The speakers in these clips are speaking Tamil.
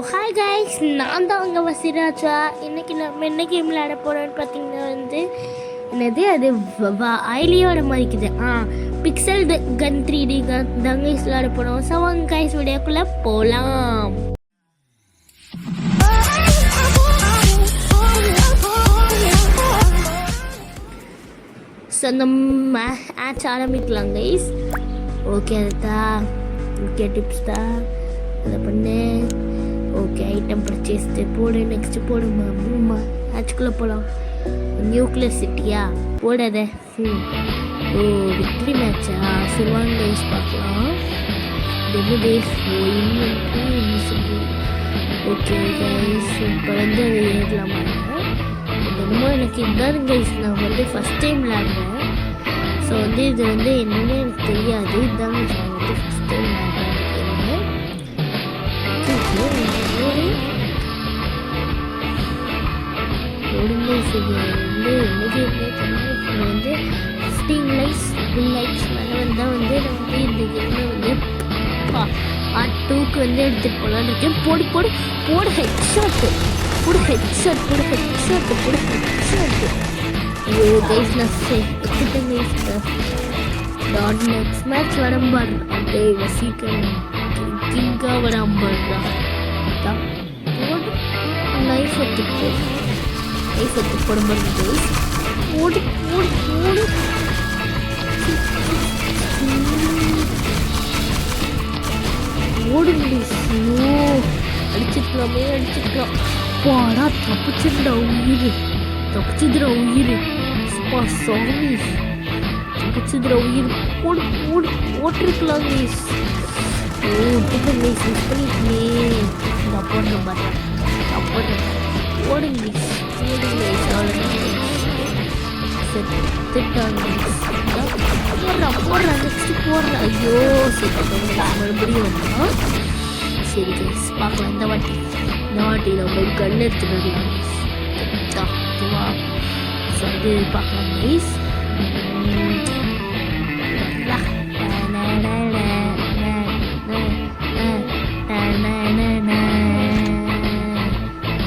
ஹாய் கைஸ், நான் தான் அங்கே வசிராஜா. இன்றைக்கி நம்ம என்ன கேம் விளையாட போகிறோன்னு பார்த்தீங்கன்னா என்னது அது ஐலியோட மாதிரிக்குது. பிக்சல் கன் 3D கன் தான் கைஸ் விளையாட போகிறோம். ஸோ வாங்க கைஸ் வீடியோக்குள்ளே போகலாம். ஸோ நம்ம ஆட்ஸ் ஆரம்பிக்கலாம் கைஸ். ஓகே அதுதான் ஓகே டிப்ஸ் தான் அதை பண்ணு. ஓகே ஐட்டம் பர்ச்சேஸ் போடு. நெக்ஸ்ட்டு போடுமா மூமா ஆச்சுக்குள்ளே போகலாம். நியூக்ளியஸ் சிட்டியா போடாத. ஓ விக்ட்ரி மேட்சா சொல்லுவாங்க கைஸ், பார்க்கலாம். இது டேஸ் இன்வென்ட்ரி. ஓகே கைஸ் இப்போ வந்து அதை ஏறலாமா? என்னமோ எனக்கு இதுதான் கைஸ், நான் வந்து ஃபஸ்ட் டைம் விளையாடுறேன். ஸோ வந்து இது வந்து என்னன்னு எனக்கு தெரியாது. இதுதான் நான் வந்து ஃபஸ்ட் டைம் விளையாடுறேன். வந்து 15 லைக்ஸ் 10 லைக்ஸ் மேலே வந்தால் வந்து நான் வந்து இந்த கேமில் வந்து பார்ட் 2க்கு வந்து எடுத்துகிட்டு போகலான்னு இருக்கேன். போடு போடு போடு ஹெட்ஷாட்டு, போடு ஹெட்ஷாட், போடு ஹெட்ஷாட்டு, போடு ஹெட்ஷாட்டு. ஐயோ கைஸ் நான் எடுத்துட்டேன் கைஸ். நெக்ஸ்ட் மேட்ச் வரம்பாடு அப்படியே வசிக்கிறேன். கிங்காக வராம்பாடுறா போடு. லைஃப் எடுத்துட்டு லைஃப் எடுத்து போடும்போது கைஸ் போடு போடு போடு. ஓடு முடியும். அடிச்சுக்கலாமே அடிச்சுக்கலாம். பாடா தப்பிச்சுடா உயிர், தப்பிச்சுதுடா உயிர். சாமி தப்பிச்சுதுடா உயிர். போடு போடு போட்டிருக்கலாம் கைஸ். ஓ டிஃபன் கைஸ் மிஸ் பண்ணிட்டுமே. நான் போடுறேன் பார்த்தேன், நான் போடுறேன். போடுங்க கைஸ் போடுங்க கைஸ். அவ்வளோதான் செத்துட்டாங்க. போடுறா நெக்ஸ்ட்டு போடுறா. ஐயோ செத்துட்டாங்க மறுபடியும் வந்தோம். சரி கைஸ் பார்க்கலாம். இந்த வாட்டி நம்ம கண் எடுத்துட்டு ஓகேவா? ஸோ வந்து பார்க்கலாம் கைஸ்.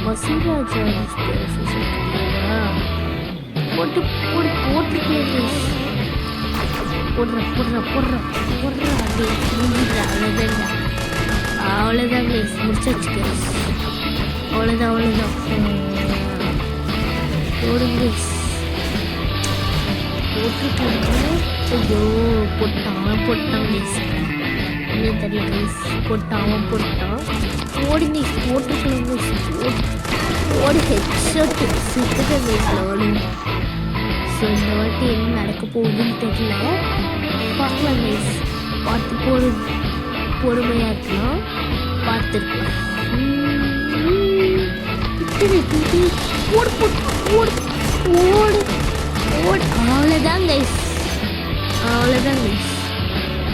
வசிராஜா போட்டு போட்டு போட்டுருக்கேன். போடுற போடுற போடுற போடுற அப்படியே அவ்வளோதாங்க. அவ்வளோதான் கைஸ் முடிச்சாச்சு கைஸ். அவ்வளோதான் அவ்வளோதான் போடுங்க கைஸ். போட்டுருக்கேன். ஐயோ போட்டான் போட்டான் கைஸ். என்ன தெரியல கைஸ், போட்டான் போட்டான். போடுங்க போட்டுருக்கலாம் கைஸ். ஓடு ஹெட்ஷாட்டு சுற்றுதான் கைஸ் ஓடும். ஸோ இந்த வாட்டி என்ன நடக்க போகுதுன்னு தெரியல, பார்க்கலாம் கைஸ். பார்த்து பொறுமையாக இருக்கலாம், பார்த்துருக்கலாம். ஓடு ஓடு ஓடு ஓடு. அவ்வளோதான் கைஸ், அவ்வளோதான் கைஸ்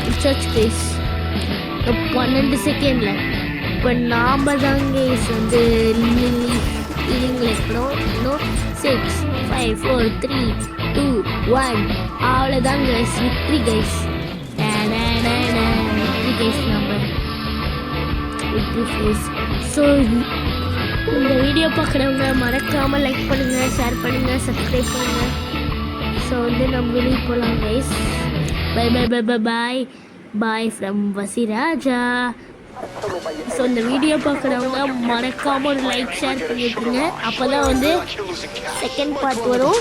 முடிச்சாச்சு கைஸ். 12 செகண்டில் இப்போ நாம் தான் கைஸ் வந்து இல்லைங்களா இருக்கணும். இன்னும் 6 5 4 3 2 1 அவ்வளோதான் guys. Victory guys, victory guys, நம்ம விக்ட்ரி ஃபேஸ். ஸோ இந்த வீடியோ பார்க்குறவங்க மறக்காமல் லைக் பண்ணுங்கள், ஷேர் பண்ணுங்கள், சப்ஸ்கிரைப் பண்ணுங்கள். ஸோ வந்து நம்ம வெளியே போகலாம் guys. Bye bye bye bye bye bye from Vasiraja. So இந்த வீடியோ பார்க்குறவங்க மறக்காமல் ஒரு லைக் ஷேர் பண்ணிட்டுருங்க. அப்போ தான் வந்து செகண்ட் பார்ட் வரும்.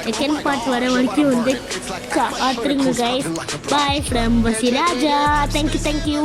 செகண்ட் பார்ட் வர வரைக்கும் வந்து காத்துருங்க guys. Bye from Vasiraja. Thank you.